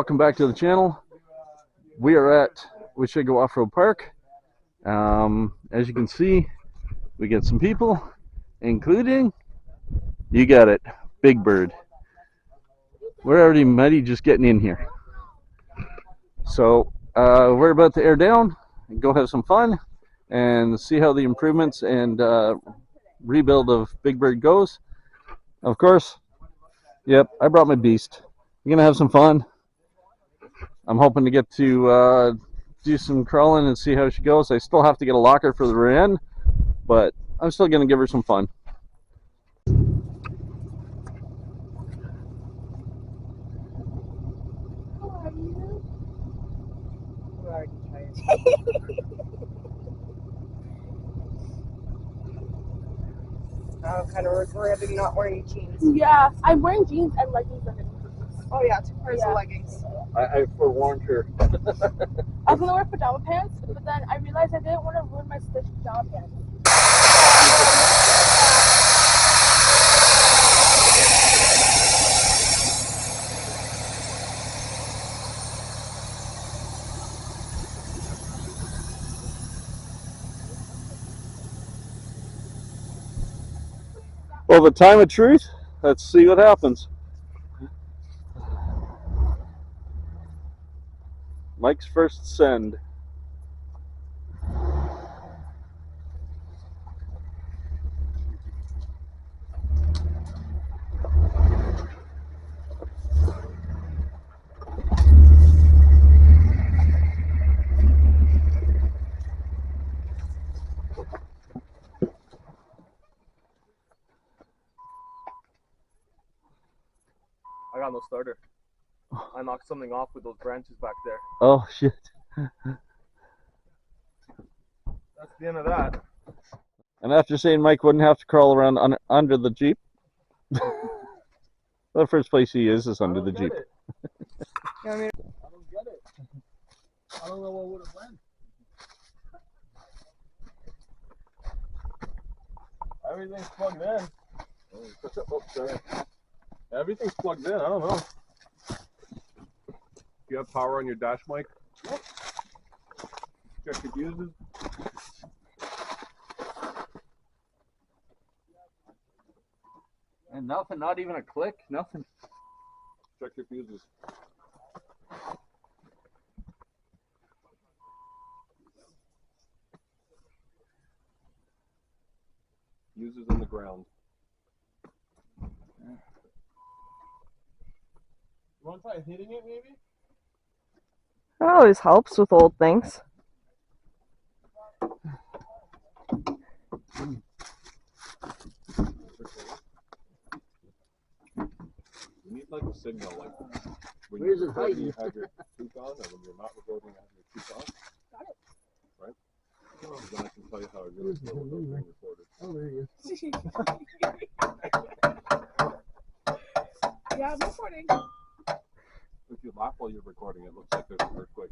welcome back to the channel. We are at Go Off-Road Park. As you can see, we get some people, including, you got it, Big Bird. We're already muddy just getting in here. So we're about to air down and go have some fun and see how the improvements and rebuild of Big Bird goes. Of course, yep, I brought my beast. We're gonna have some fun. I'm hoping to get to do some crawling and see how she goes. I still have to get a locker for the rear end, but I'm still gonna give her some fun. I'm kind of regretting not wearing jeans. Yeah, I'm wearing jeans and leggings underneath. Oh yeah, 2 pairs of leggings. I forewarned her. I was gonna wear pajama pants, but then I realized I didn't want to ruin my stitched pajama pants. Well, the time of truth, let's see what happens. Mike's first send. I got no starter. I knocked something off with those branches back there. Oh shit. That's the end of that. And after saying Mike wouldn't have to crawl around under the Jeep, the first place he is under the Jeep. I don't get it. I don't know what would have went. Everything's plugged in. Oh, sorry. Everything's plugged in. I don't know. Do you have power on your dash, Mike? Yep. Check your fuses. And nothing, not even a click, nothing. Check your fuses. Fuses on the ground. You want to try hitting it, maybe? That always helps with old things. You need like a signal, like when Where's you're it recording, hiding? you have your toque on, and when you're not recording, you have your toque on. Got it. Right? Because then I can tell you how it really feels without being recorded. Oh, there you Yeah, I'm recording. If you laugh while you're recording, it looks like there's an earthquake.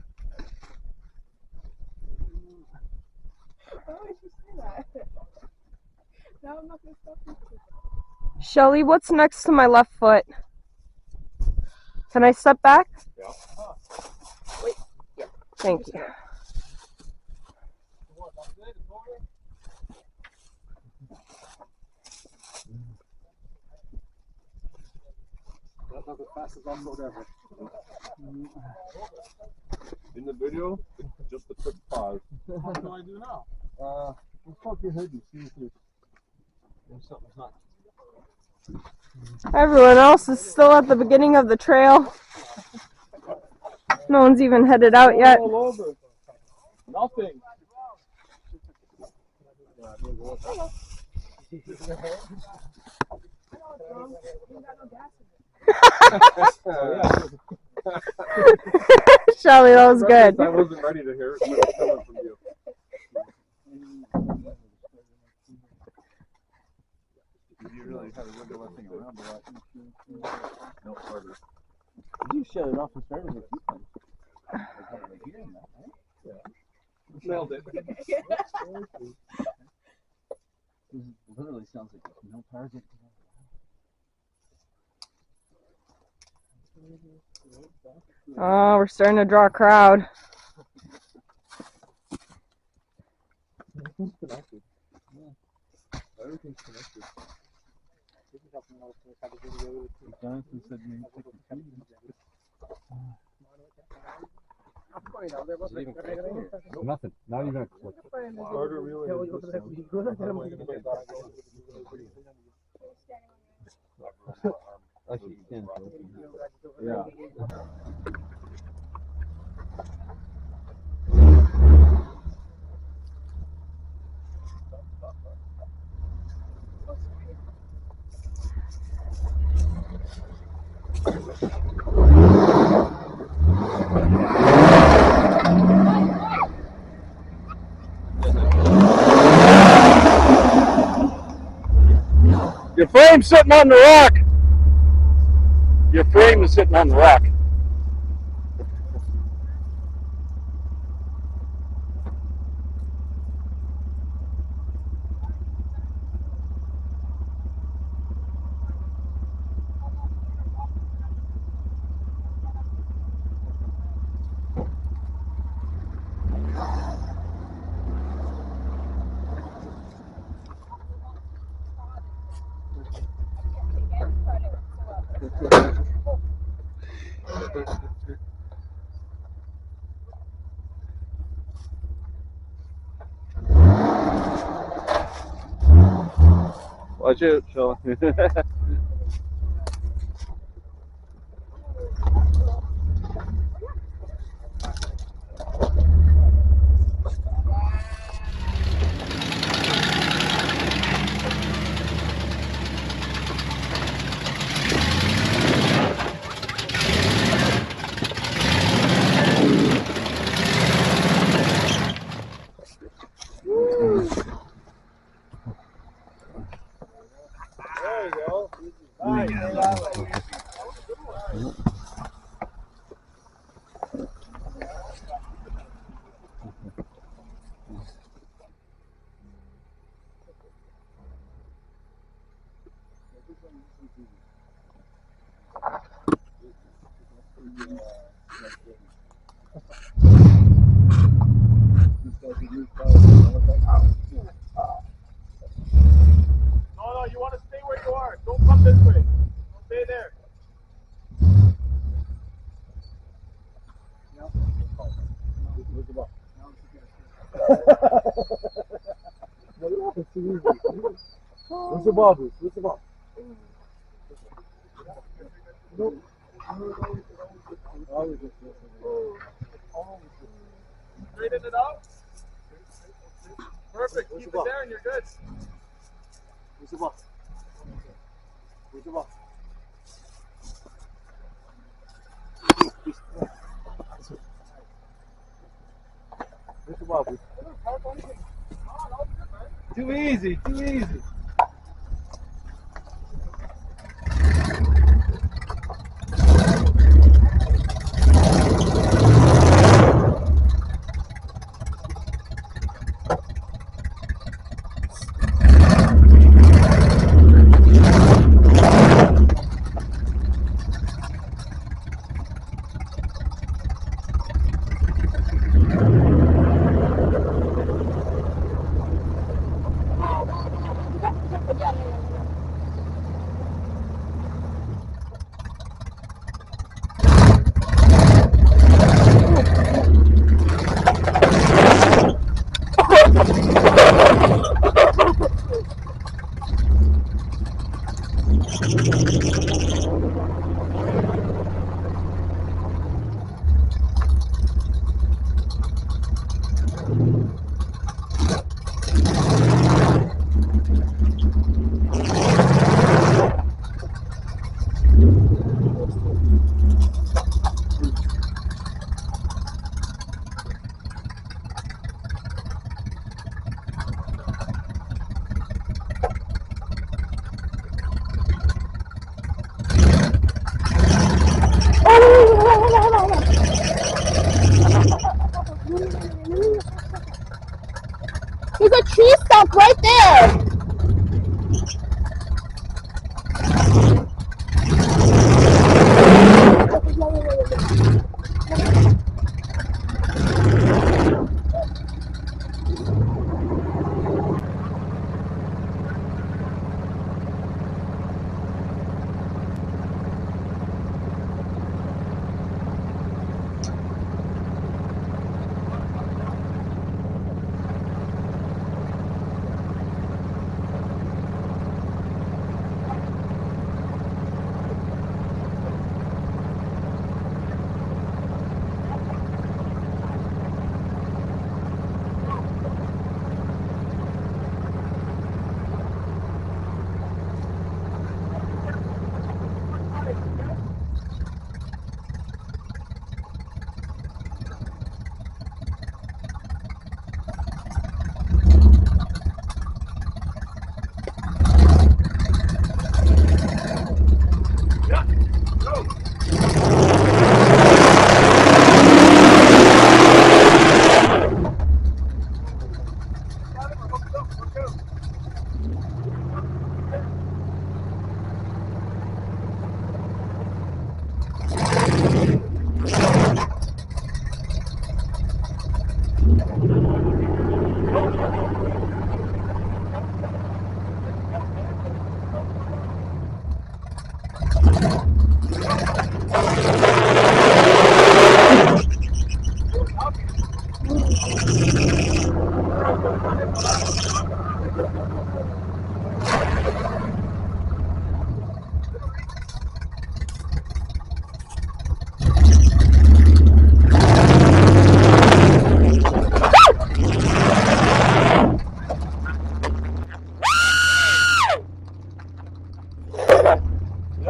Why would you say that? Now I'm not gonna stop you. Shelly, what's next to my left foot? Can I step back? Yeah. Wait. Yeah. Thank you. What, that's it? It's over? That's not the fastest offroad ever. In the video, just a quick pause. What do I do now? Let's poke your head and see if there's something's not. Everyone else is still at the beginning of the trail. No one's even headed out yet. All over. Nothing. Shelly, that was good. I wasn't ready to hear it coming from you. You really had a good looking around, but No starter. you shut it off and started with you. Hearing that, right? Yeah. Nailed it. This literally sounds like there's no power getting to Oh, we're starting to draw a crowd. Everything's connected. Yeah. Everything's connected. Jonathan said maybe Nothing. Not even a click. Starter wheel Actually, you can. yeah. Your frame's sitting on the rock. Your frame is sitting on the rock. Watch out, Sean. There you go. Nice. No, you want to stay where you are. Don't come this way. Stay there. What's the ball, Bruce? What's the ball? Straighten it out. Perfect. Keep it there and you're good. Where's the ball? Where's the ball? Where's the ball, Bruce? Too easy, too easy. There's a tree stump right there.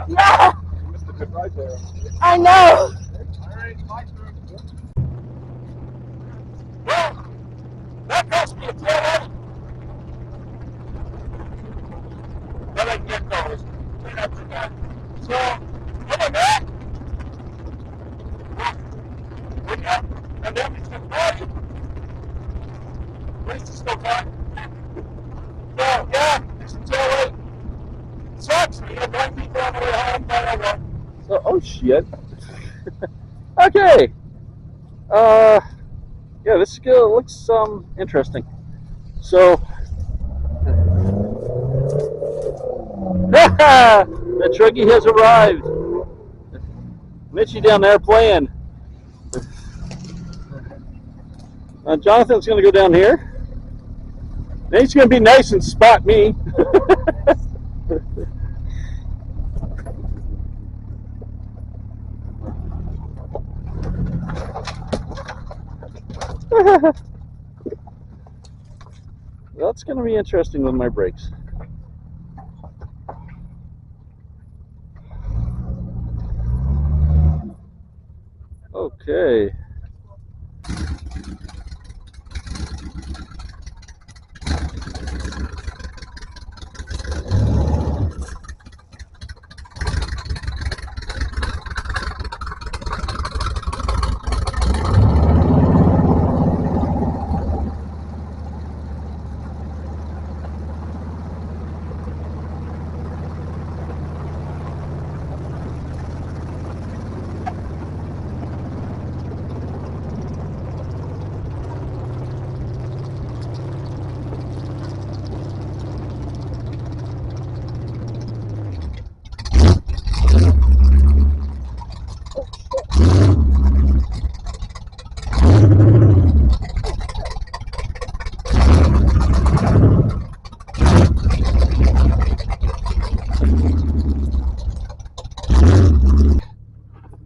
Yeah, You missed a good ride there. I know. Alright, bye, sir. That cost me a taillight. But I can get those. They're not too bad. So, other than that, and then it's just body. Place is still fine. So, yeah, it's a taillight. Sucks. We have 9 people on the way home, but I won't. So, oh shit. Okay. Yeah, this skill looks interesting. So, the truggy has arrived. Mitchie down there playing. Jonathan's going to go down here. And he's going to be nice and spot me. That's going to be interesting with my brakes. Okay.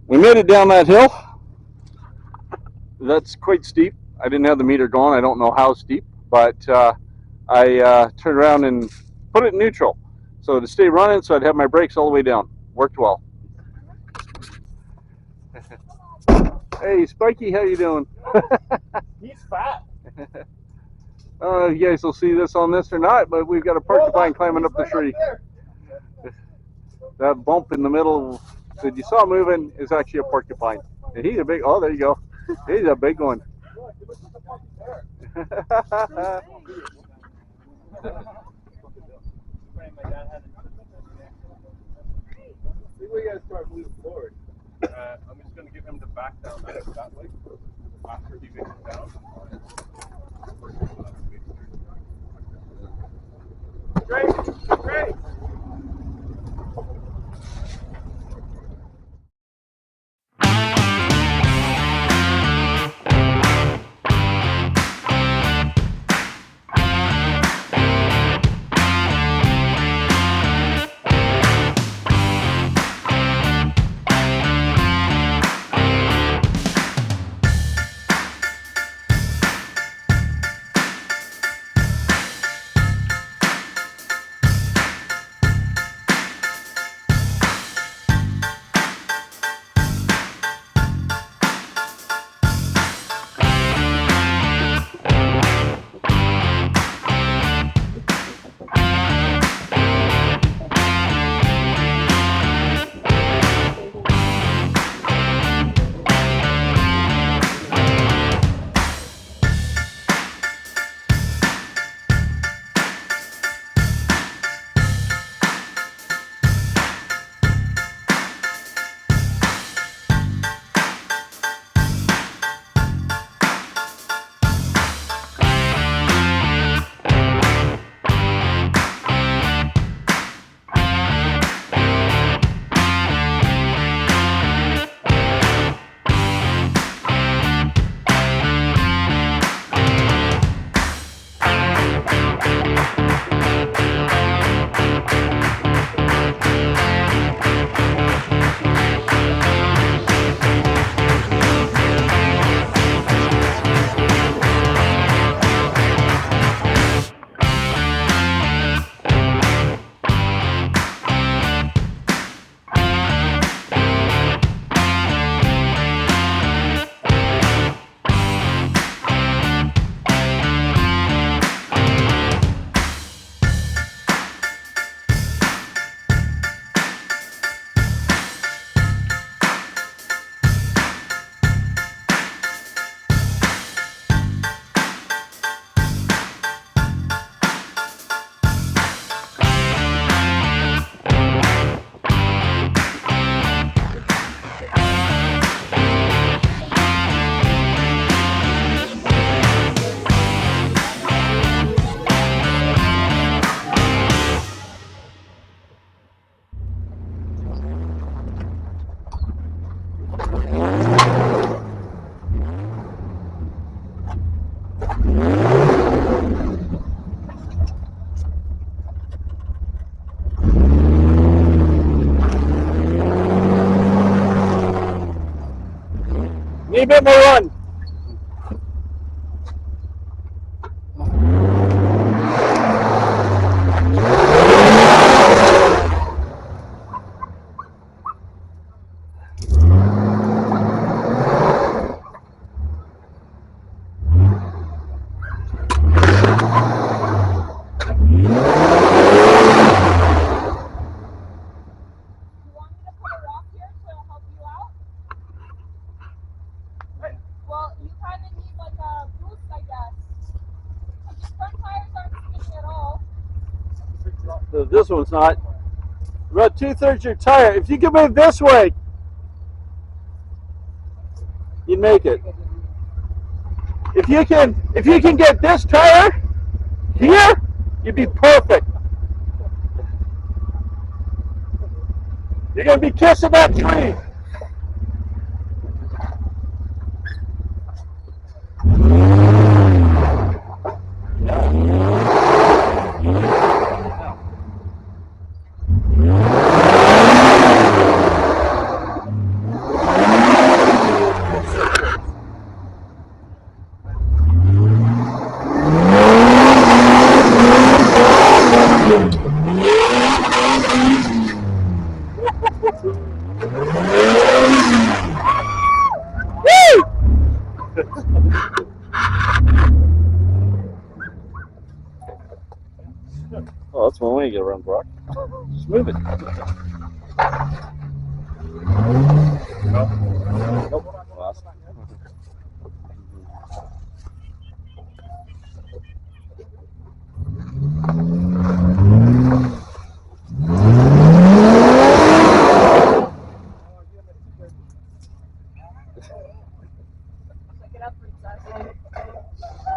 We made it down that hill. That's quite steep. I didn't have the meter going. I don't know how steep, but I turned around and put it in neutral. So to stay running, so I'd have my brakes all the way down. Worked well. Hey, Spiky, how you doing? He's fat. I don't know if you guys will see this on this or not, but we've got a porcupine climbing up the tree. That bump in the middle that you saw moving is actually a porcupine. And he's a big, oh, there you go. He's a big one. See, we gotta start moving forward. I'm just gonna give him the back down that way after he makes it down. Great, great. Need a bit more run. You want me to put a rock here to help you out? Well, you kind of need like a boost, I guess. Your front tires aren't spinning at all. So this one's not. About 2/3 your tire. If you can move this way, you'd make it. If you can get this tire here, you'd be perfect. You're gonna be kissing that tree. Oh, that's one way to get around Brock. Just move it. Nope. Lost.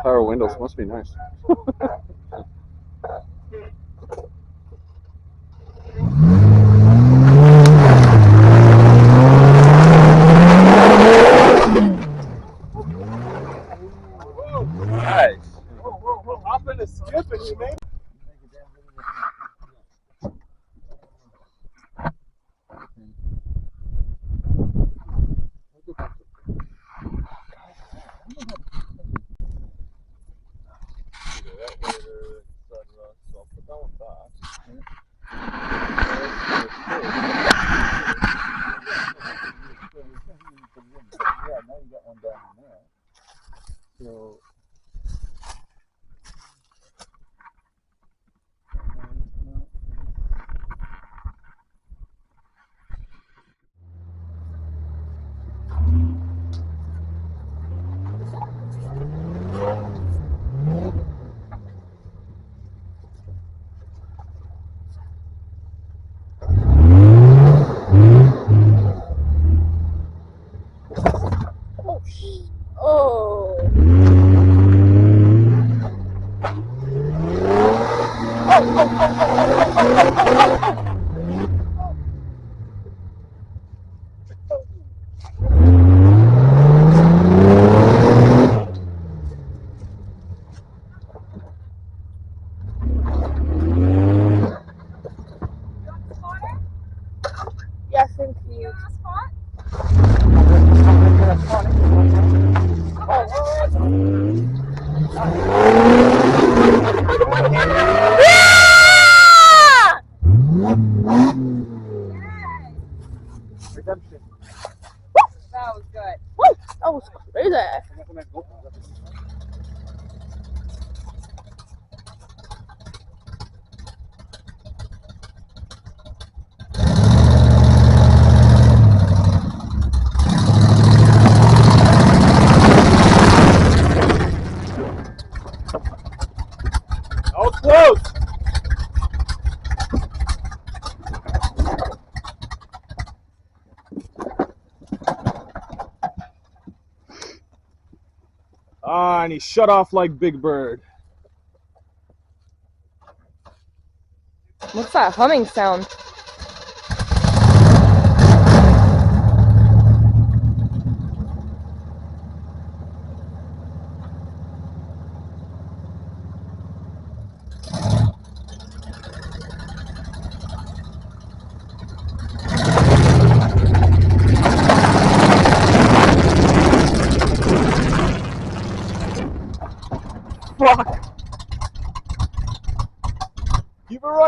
Power windows must be nice. Nice. Hop in a skip and you made it. Yes, thank you. That was good. Woo! That was crazy. That was close. Ah, and he shut off like Big Bird. What's that humming sound?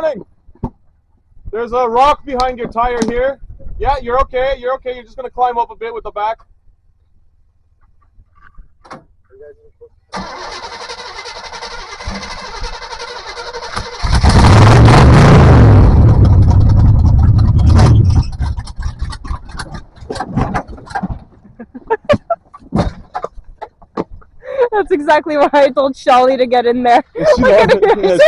morning. There's a rock behind your tire here. Yeah, you're okay. You're okay. You're just gonna climb up a bit with the back. That's exactly why I told Shelly to get in there. Look at her face.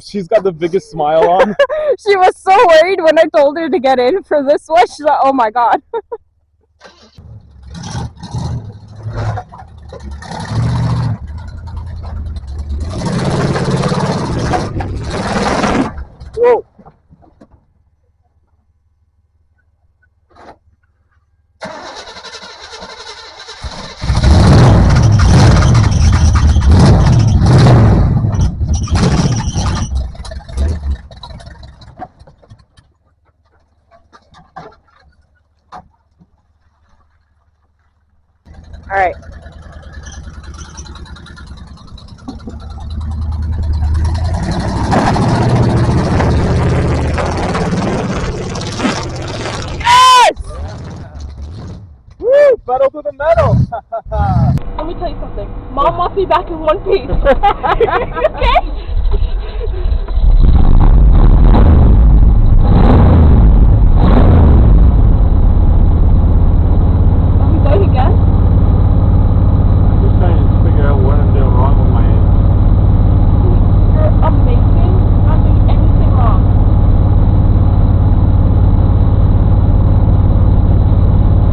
She's got the biggest smile on. She was so worried when I told her to get in for this one. She's like, oh my god. Whoa. All right. Woo! Pedal to the metal. Let me tell you something. Mom wants me back in one piece. Okay? Are we going again? Just trying to figure out what I'm doing wrong with my You're amazing. I'm not doing anything wrong.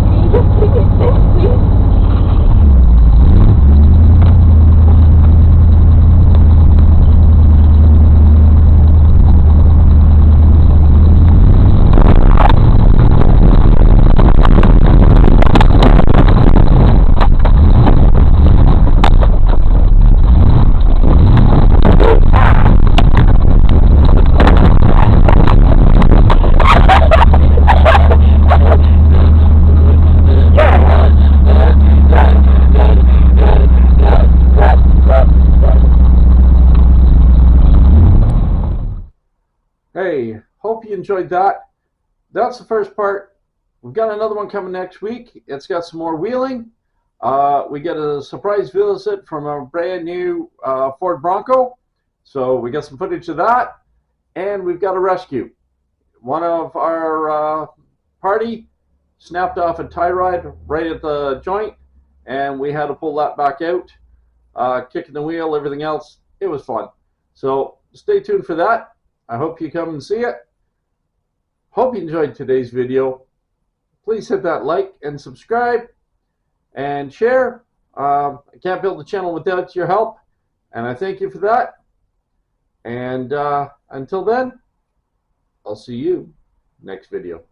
Can you just keep it safe, please? Hey, hope you enjoyed that. That's the first part. We've got another one coming next week. It's got some more wheeling. We get a surprise visit from a brand new Ford Bronco. So we got some footage of that. And we've got a rescue. One of our party snapped off a tie rod right at the joint, and we had to pull that back out, kicking the wheel, everything else. It was fun. So stay tuned for that. I hope you come and see it. Hope you enjoyed today's video. Please hit that like and subscribe and share. I can't build the channel without your help, and I thank you for that. And until then, I'll see you next video.